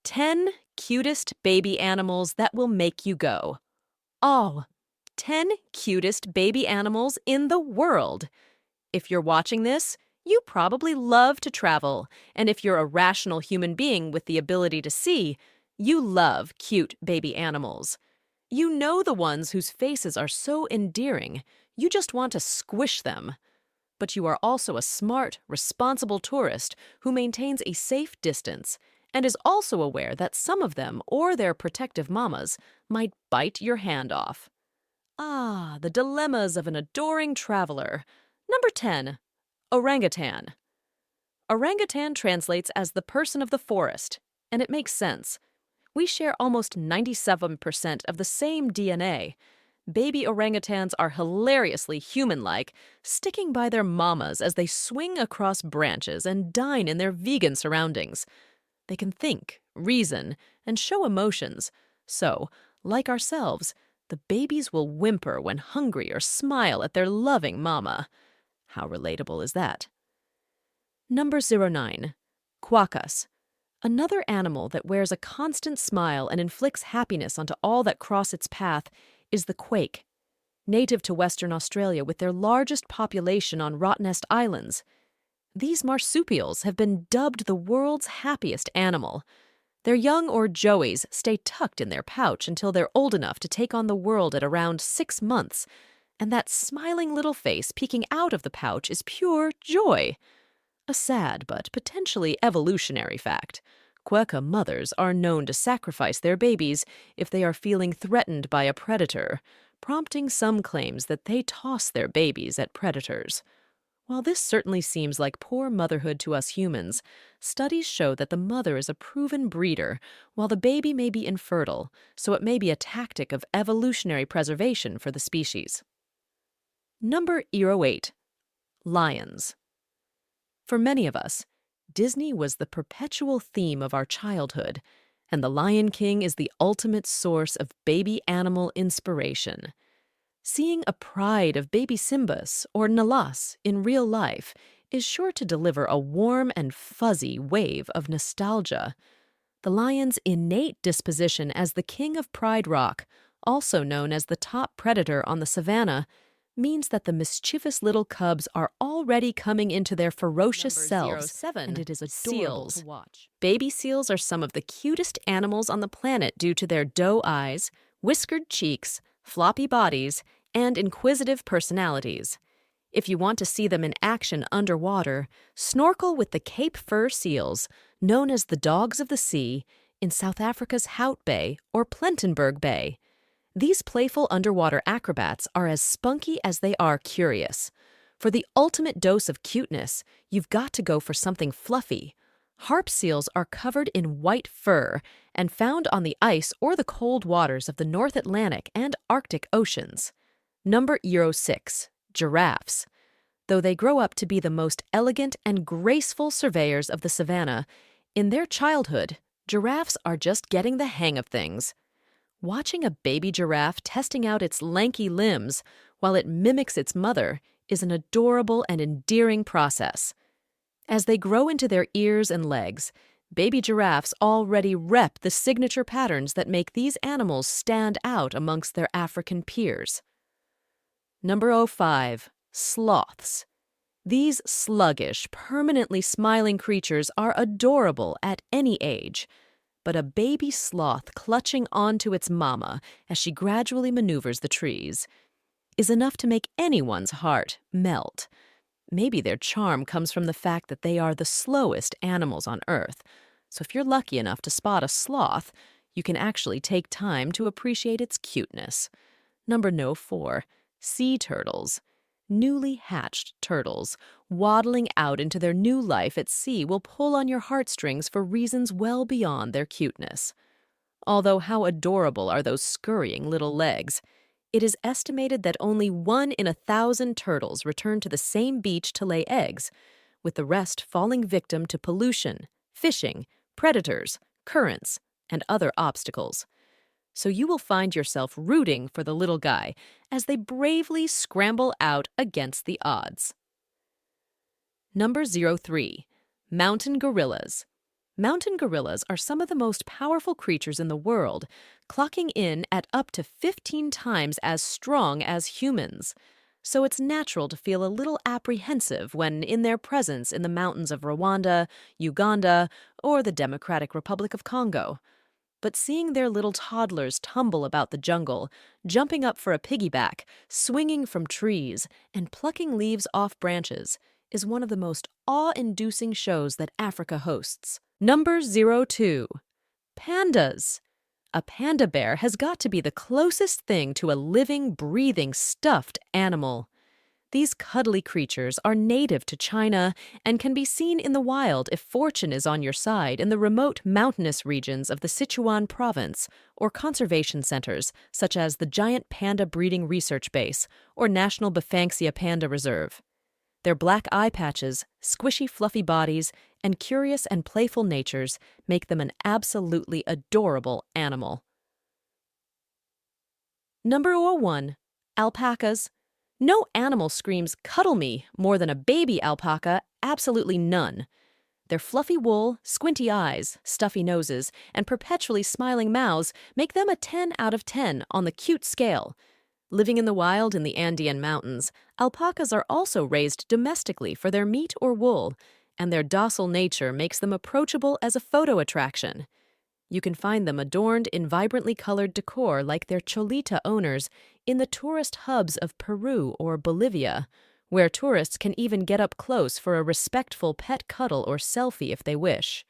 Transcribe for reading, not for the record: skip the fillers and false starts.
10 cutest baby animals that will make you go. All 10 cutest baby animals in the world. If you're watching this, you probably love to travel, and if you're a rational human being with the ability to see, you love cute baby animals. You know the ones whose faces are so endearing, you just want to squish them. But you are also a smart, responsible tourist who maintains a safe distance and is also aware that some of them or their protective mamas might bite your hand off. Ah, the dilemmas of an adoring traveler. Number 10. Orangutan. Orangutan translates as the person of the forest, and it makes sense. We share almost 97% of the same DNA. Baby orangutans are hilariously human-like, sticking by their mamas as they swing across branches and dine in their vegan surroundings. They can think, reason, and show emotions. So, like ourselves, the babies will whimper when hungry or smile at their loving mama. How relatable is that? Number 09. Quokkas. Another animal that wears a constant smile and inflicts happiness onto all that cross its path is the quake. Native to Western Australia with their largest population on Rottnest Islands, these marsupials have been dubbed the world's happiest animal. Their young or joeys stay tucked in their pouch until they're old enough to take on the world at around 6 months, and that smiling little face peeking out of the pouch is pure joy. A sad but potentially evolutionary fact. Quokka mothers are known to sacrifice their babies if they are feeling threatened by a predator, prompting some claims that they toss their babies at predators. While this certainly seems like poor motherhood to us humans, studies show that the mother is a proven breeder, while the baby may be infertile, so it may be a tactic of evolutionary preservation for the species. Number 08. Lions. For many of us, Disney was the perpetual theme of our childhood, and the Lion King is the ultimate source of baby animal inspiration. Seeing a pride of baby Simbas or Nalas in real life is sure to deliver a warm and fuzzy wave of nostalgia. The lion's innate disposition as the king of Pride Rock, also known as the top predator on the savannah, means that the mischievous little cubs are already coming into their ferocious selves, 07, and it is adorable seals. to watch. Baby seals are some of the cutest animals on the planet due to their doe eyes, whiskered cheeks, floppy bodies, and inquisitive personalities. If you want to see them in action underwater, snorkel with the Cape Fur seals, known as the dogs of the sea, in South Africa's Hout Bay or Plettenberg Bay. These playful underwater acrobats are as spunky as they are curious. For the ultimate dose of cuteness, you've got to go for something fluffy. Harp seals are covered in white fur and found on the ice or the cold waters of the North Atlantic and Arctic Oceans. Number 06. Giraffes. Though they grow up to be the most elegant and graceful surveyors of the savannah, in their childhood, giraffes are just getting the hang of things. Watching a baby giraffe testing out its lanky limbs while it mimics its mother is an adorable and endearing process. As they grow into their ears and legs, baby giraffes already rep the signature patterns that make these animals stand out amongst their African peers. Number 05. Sloths. These sluggish, permanently smiling creatures are adorable at any age. But a baby sloth clutching onto its mama as she gradually maneuvers the trees is enough to make anyone's heart melt. Maybe their charm comes from the fact that they are the slowest animals on Earth, so if you're lucky enough to spot a sloth, you can actually take time to appreciate its cuteness. Number 04. Sea turtles. Newly hatched turtles, waddling out into their new life at sea, will pull on your heartstrings for reasons well beyond their cuteness. Although how adorable are those scurrying little legs, it is estimated that only 1 in 1,000 turtles return to the same beach to lay eggs, with the rest falling victim to pollution, fishing, predators, currents, and other obstacles. So you will find yourself rooting for the little guy as they bravely scramble out against the odds. Number 03. Mountain gorillas. Mountain gorillas are some of the most powerful creatures in the world, clocking in at up to 15 times as strong as humans. So it's natural to feel a little apprehensive when in their presence in the mountains of Rwanda, Uganda, or the Democratic Republic of Congo. But seeing their little toddlers tumble about the jungle, jumping up for a piggyback, swinging from trees, and plucking leaves off branches is one of the most awe-inducing shows that Africa hosts. Number 02. Pandas. A panda bear has got to be the closest thing to a living, breathing, stuffed animal. These cuddly creatures are native to China and can be seen in the wild if fortune is on your side in the remote mountainous regions of the Sichuan province or conservation centers such as the Giant Panda Breeding Research Base or National Banksia Panda Reserve. Their black eye patches, squishy fluffy bodies, and curious and playful natures make them an absolutely adorable animal. Number 01. Alpacas. No animal screams "cuddle me" more than a baby alpaca, absolutely none. Their fluffy wool, squinty eyes, stuffy noses, and perpetually smiling mouths make them a 10 out of 10 on the cute scale. Living in the wild in the Andean mountains, alpacas are also raised domestically for their meat or wool, and their docile nature makes them approachable as a photo attraction. You can find them adorned in vibrantly colored decor like their cholita owners in the tourist hubs of Peru or Bolivia, where tourists can even get up close for a respectful pet cuddle or selfie if they wish.